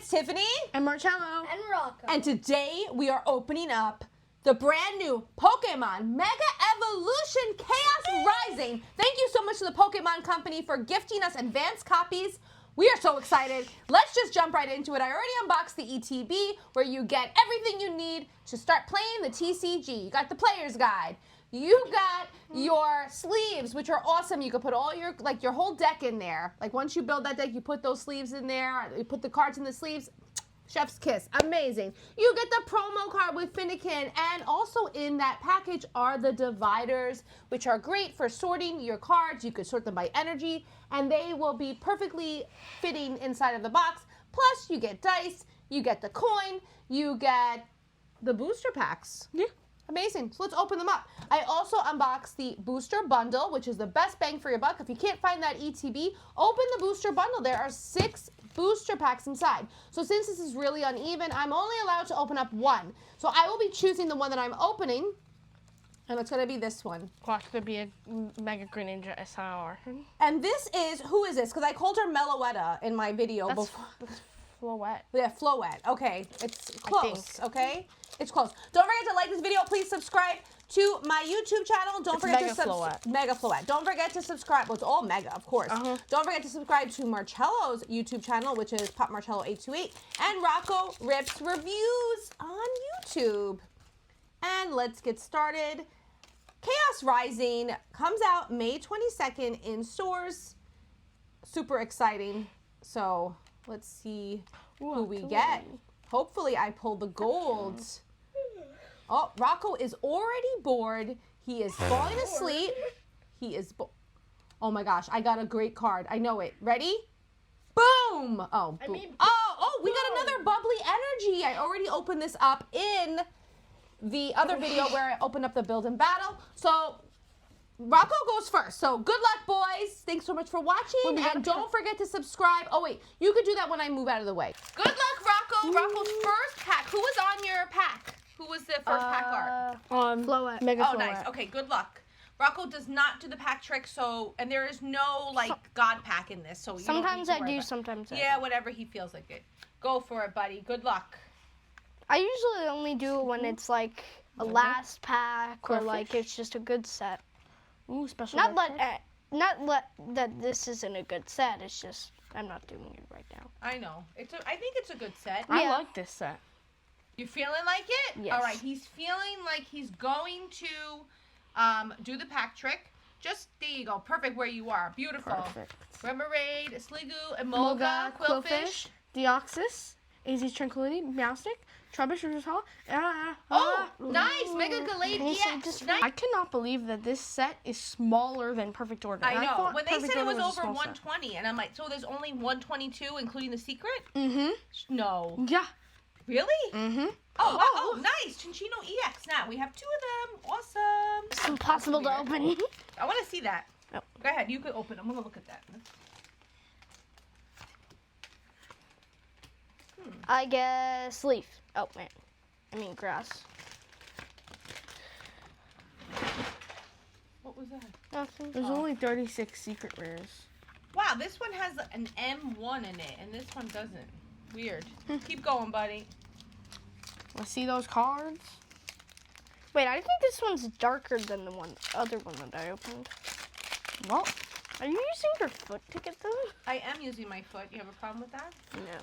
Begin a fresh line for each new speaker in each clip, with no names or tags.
it's Tiffany.
And Marcello.
And Rocco.
And today we are opening up the brand new Pokemon Mega Evolution Chaos Rising. Thank you so much to the Pokemon Company for gifting us advanced copies. We are so excited. Let's just jump right into it. I already unboxed the ETB where you get everything you need to start playing the TCG. You got the player's guide. You got your sleeves, which are awesome. You can put all your, like your whole deck in there. Like once you build that deck, you put those sleeves in there. You put the cards in the sleeves. Chef's kiss, amazing. You get the promo card with Finnegan, and also in that package are the dividers, which are great for sorting your cards. You could sort them by energy, and they will be perfectly fitting inside of the box. Plus, you get dice, you get the coin, you get the booster packs.
Yeah.
Amazing. So let's open them up. I also unboxed the booster bundle, which is the best bang for your buck. If you can't find that ETB, open the booster bundle. There are 6 booster packs inside. So since this is really uneven, I'm only allowed to open up 1. So I will be choosing the one that I'm opening, and it's going to be this one.
Watch, could be a Mega Green Ninja SR.
And this is, who is this? Because I called her Meloetta in my video
That's
before.
Floette.
Yeah, Floette. Okay, it's close. Okay, it's close. Don't forget to like this video. Please subscribe to my YouTube channel. Don't forget
Mega
to
Floette.
Mega Floette. Don't forget to subscribe. Well, it's all Mega, of course. Don't forget to subscribe to Marcello's YouTube channel, which is Pop Marcello 828, and Rocco Rips Reviews on YouTube. And let's get started. Chaos Rising comes out May 22nd in stores. Super exciting. So let's see who we get. Hopefully I pull the gold. Oh, Rocco is already bored. He is falling asleep. He is oh my gosh, I got a great card. I know it. Ready? Boom! Oh, boom. We got another bubbly energy. I already opened this up in the other video where I opened up the build and battle. So Rocco goes first. So good luck, boys. Thanks so much for watching. And don't forget to subscribe. Oh, wait. You could do that when I move out of the way. Good luck, Rocco. Rocco's first pack. Who was on your pack? Who was the first pack card?
Floette. Mega Floette.
Nice. Okay, good luck. Rocco does not do the pack trick, so, and there is no, like, God pack in this, so you
Sometimes
don't need to
I do,
worry
sometimes I
Yeah,
don't.
whatever he feels like it. Go for it, buddy. Good luck.
I usually only do it when it's like a last pack or like it's just a good set.
Ooh, special.
Not that this isn't a good set. It's just I'm not doing it right now.
I know. I think it's a good set.
I like this set.
You feeling like it?
Yes.
All right. He's feeling like he's going to do the pack trick. Just, there you go. Perfect where you are. Beautiful.
Perfect.
Remoraid, Sliggoo, Emolga, Quillfish.
Deoxys, AZ Tranquility, Meowstic, Trubbish, Ridger's Hall.
Nice. Mega Gallade EX. Nice.
I cannot believe that this set is smaller than Perfect Order.
I know.
thought
When they
Perfect
said it
Order
was
a
over
small set.
120, and I'm like, so there's only 122, including the secret?
Mm-hmm.
No.
Yeah.
Really?
Mm-hmm.
Oh, wow. Oh, nice. Chinchino EX. Now, we have 2 of them. Awesome.
It's impossible to open.
I want to see that.
Oh.
Go ahead. You could open. I'm going to look at that.
I guess leaf. Oh man, I mean grass.
What was that?
Nothing.
There's only 36 secret rares.
Wow, this one has an M1 in it, and this one doesn't. Weird. Keep going, buddy.
Let's see those cards.
Wait, I think this one's darker than the other one that I opened.
Well,
Are you using your foot to get them?
I am using my foot. You have a problem with that?
No.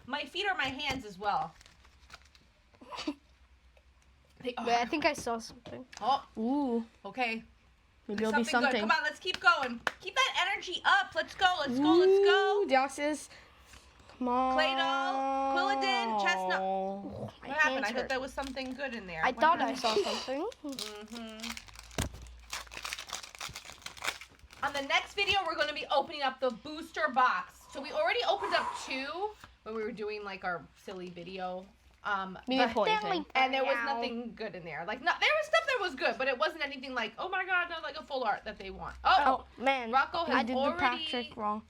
My feet are my hands as well. They are.
Wait, I think I saw something.
Oh,
ooh,
okay.
maybe it'll be something.
Good. Come on, let's keep going. Keep that energy up. Let's go. Let's go. Let's go.
Deoxys. Come on.
Claydol, Quilladin, Chestnut.
My
What happened?
hands
I thought
hurt.
there was something good in there.
I
What
thought I
happened?
saw something.
On the next video, we're going to be opening up the booster box. So we already opened up 2 when we were doing like our silly video. And there was nothing good in there. Like, there was stuff that was good, but it wasn't anything like, oh my god, not like a full art that they want.
Oh man,
Rocco has
I did
already...
the pack trick wrong.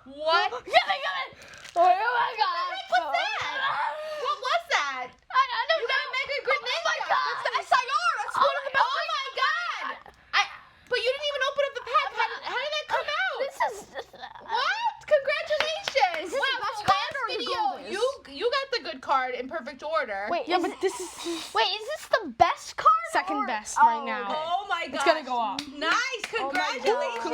What?
Get it! Oh my god!
What was that? What was that?
I don't
You got a Mega Grenade.
Oh my god!
That's the SIR. That's one of the best. Oh my god! But you didn't even open up the pack. How did that come out?
This is
What? Congratulations. perfect order.
Wait,
Yeah,
is
but
it-
this is
wait, is this the best card?
second
or-
best
Oh,
right now.
okay.
Oh my gosh.
It's gonna go up.
Nice.
Oh my
Congratulations.
God.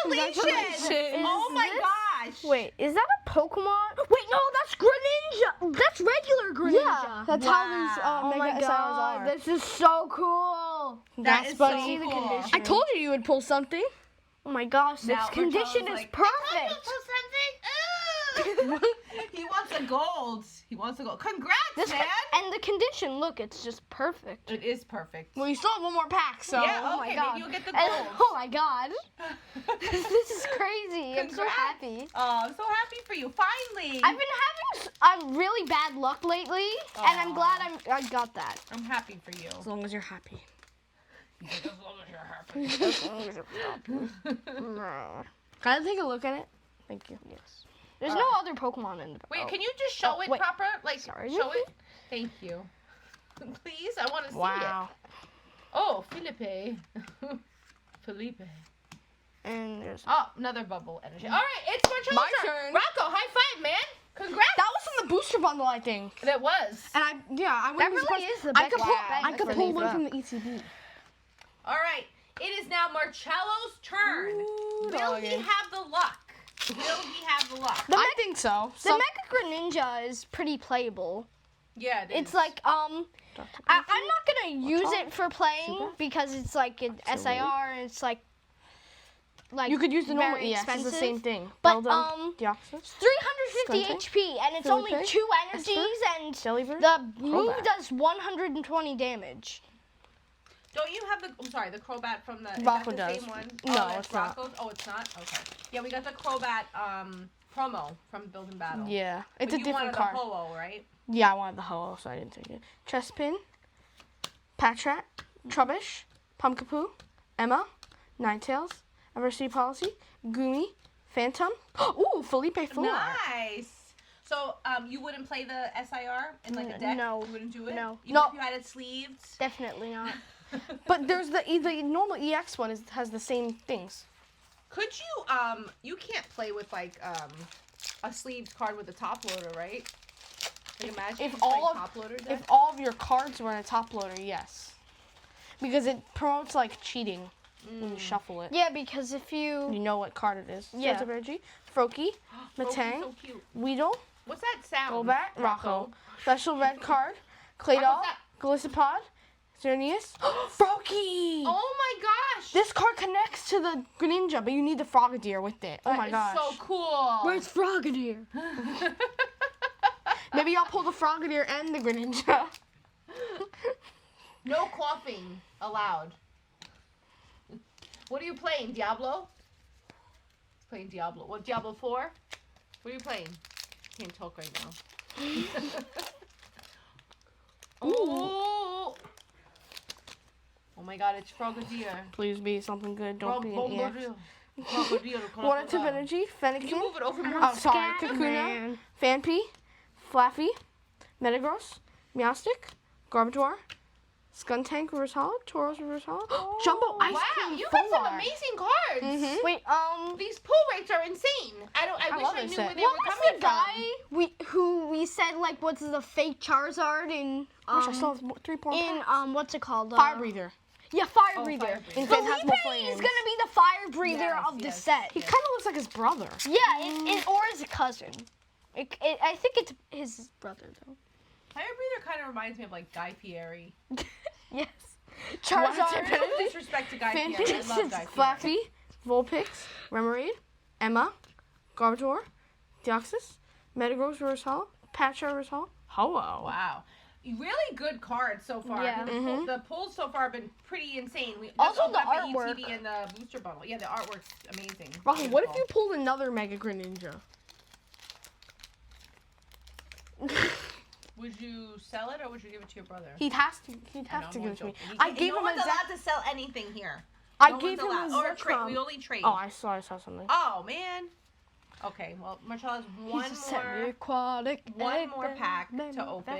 Congratulations. Oh
Is
my
this-
gosh.
Wait, is that a Pokemon? Wait, no, that's Greninja. That's regular Greninja.
Yeah, that's how these
Wow.
Oh
Mega
my
SIRs
god,
are.
this is so cool.
That
Yes,
is
buddy.
so
See the
cool.
condition.
I told you would pull something.
Oh my gosh,
Now,
this condition
Marcelo's
is
like,
perfect.
He wants a gold. He wants a gold. Congrats,
This
man.
and the condition, look, it's just perfect.
It is perfect.
Well, you still have one more pack, so.
Yeah,
Oh
okay,
my god.
maybe you'll get the
And-
gold.
oh my god. This is crazy. I'm so
Congrats.
happy.
Oh, I'm so happy for you. Finally.
I've been having really bad luck lately, and I'm glad I got that.
I'm happy for you.
As long as you're happy.
As long as you're happy.
Can I take a look at it? Thank you.
Yes. There's no other Pokemon in the.
Wait,
oh.
can you just show
Oh,
it
wait.
proper? Like,
Sorry.
show it. Thank you. Please, I want to see
Wow.
it. Oh, Felipe. Felipe.
And there's.
Oh, another bubble energy. All right, it's Marcelo's
My turn.
Rocco, high five, man. Congrats.
That was from the booster bundle, I think.
That was.
And I
That
wouldn't be
really
surprised-
is the
I
best
could pull,
bag
I could
for
pull
these
one
up.
from the ETB.
All right, it is now Marcello's turn.
Ooh,
Will he
doggy.
have the luck? Will he have the luck?
I think so.
The Mega Greninja is pretty playable.
Yeah, it is.
It's like I'm not gonna use it for playing
Super?
because it's like an SIR and it's like
You could use the normal
very
EX. It's the
expensive.
same thing.
But,
Beldum, Deoxys,
350
Stunting,
HP and it's
Felipe,
only 2 energies and
Delibird.
the move
Crobat.
does 120 damage.
Don't you have the? I'm sorry, the Crobat from the. Is
Rocco
that the
does.
same one?
No,
that's
it's not.
Rocco's? Oh, it's not. Okay. Yeah, we got the Crobat promo from Build and Battle.
Yeah,
But
it's a
you
different
wanted
card.
The Ho-Oh, right?
Yeah, I wanted the Ho-Oh, so I didn't take it. Chespin, Patrat, Trubbish, Pumpkapoo, Emma, Ninetales, Eversity Policy, Goomy, Phantom. Ooh, Felipe Flor.
Nice. So, you wouldn't play the SIR in like a deck?
No.
You wouldn't do it?
No.
Even
No.
if you had it sleeved?
Definitely not.
But there's the normal EX one has the same things.
Could you, you can't play with like, a sleeved card with a top loader, right? Like imagine
If
you play
all of-
top loader deck.
If all of your cards were in a top loader, yes. Because it promotes like cheating when you shuffle it.
Yeah, because if
You
you
know what card it is.
Yeah.
Sense of Energy, Froakie, Matang,
so cute.
Weedle,
What's that sound?
Golbat, Rocco. Special red card, Claydol,
that?
Gliscopod, Xerneas, Froakie!
Oh my gosh!
This card connects to the Greninja, but you need the Frogadier with it. Oh
That
my
is
gosh.
so cool.
Frogadier?
Maybe I'll pull the Frogadier and the Greninja.
No coughing allowed. What are you playing, Diablo? He's playing Diablo. What, Diablo 4? What are you playing? Can't talk right now. Oh! Oh my god, it's Frogadier.
Please be something good. Don't be an EX.
Frogadier.
Water Tip Energy,
Can you
Fennekin.
move it over more?
Oh, sorry.
Scat
Kakuna,
Man.
Phanpy, Flaffy, Metagross, Meowstic, Garbodor, Skuntank Reverse Hollow, Tauros Reverse Hollow, Jumbo Ice
Wow,
Cream
you got some
Full
amazing cards.
Mhm.
Wait,
These pull rates are insane. I wish
love
I
this
knew
set.
where they
what
were
was
coming
the guy who we said like what's the fake Charizard in
Which I still have 3 more
in
packs.
what's it called?
Fire Breather.
Yeah, Fire
Oh,
Breather.
Fire Breather.
In
Felipe
Phantasmal
is
Flames.
gonna be the Fire Breather
Yes,
of the
yes,
set.
He
yes.
kind of looks like his brother.
Yeah, or his cousin. I think it's his brother though.
Fire Breather kind of reminds me of like Guy Fieri.
Yes.
Water
Charizard.
Tip
No
Energy,
disrespect to Guy
Phanpy,
Fieri. I love Guy Fieri.
Flaffy, Vulpix, Remoraid, Emma, Garbodor, Deoxys, Metagross Reverse Hollow, Patra Reverse Hollow, Ho-Oh.
Wow. Really good cards so far.
Yeah.
The pulls so far have been pretty insane. We
Also
just
the
opened up
artwork.
ETB and the booster bundle. Yeah, the artwork's amazing.
Rocky, what if
Beautiful.
you pulled another Mega Greninja?
Would you sell it or would you give it to your brother?
He'd have to
I know,
give
I'm
it to me.
joking.
I
No
gave him a
one's
Zap.
allowed to sell anything here.
I
No
gave
one's
him a
allowed. Or trade.
Zekrom.
We only trade.
Oh, I saw something.
Oh, man. Okay, well, Marcella has one more pack to open.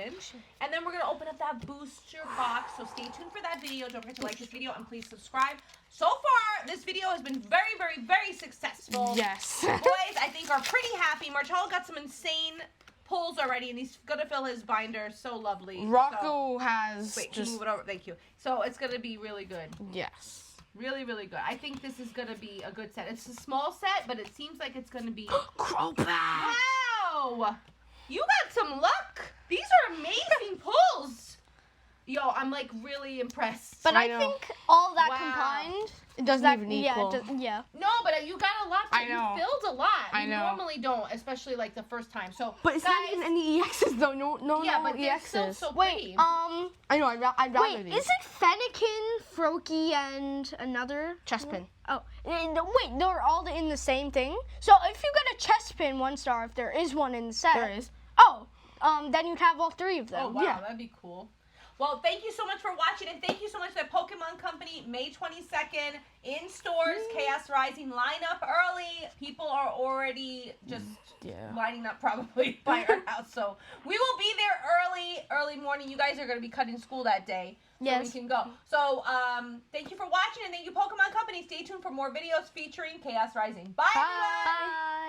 And then we're going to open up that booster box. So stay tuned for that video. Don't forget to like this video and please subscribe. So far, this video has been very, very, very successful.
Yes.
Boys, I think, are pretty happy. Marcella got some insane pulls already, and he's gonna fill his binder. So lovely.
Rocco has
Wait, can you move it over? Thank you. So it's gonna be really good.
Yes.
Really, really good. I think this is gonna be a good set. It's a small set, but it seems like it's gonna be.
Crowbat.
Wow! You got some luck. These are amazing pulls. Yo, I'm like really impressed.
But I
know.
think all that
Wow.
combined.
It doesn't even equal.
Yeah.
No, but you got a lot.
I know.
You filled a lot.
I
You
know.
normally don't, especially like the first time. So,
But it's
guys,
not even any EXs though. No,
yeah,
no
but they're still
EXs.
so
Wait,
pretty.
I know. I'd rather
wait,
these.
is it Fennekin, Froakie, and another?
Chespin?
Oh, wait, they're all in the same thing? So if you get a chest pin 1-star, if there is one in the set.
There is.
Oh, then you'd have all 3 of them.
Oh, wow,
yeah.
that'd be cool. Well, thank you so much for watching, and thank you so much to Pokemon Company, May 22nd, in stores, Chaos Rising. Line up early. People are already just lining up probably by our house, so we will be there early morning. You guys are going to be cutting school that day, so
Yes.
we can go. So, thank you for watching, and thank you, Pokemon Company. Stay tuned for more videos featuring Chaos Rising. Bye, everyone!
Bye.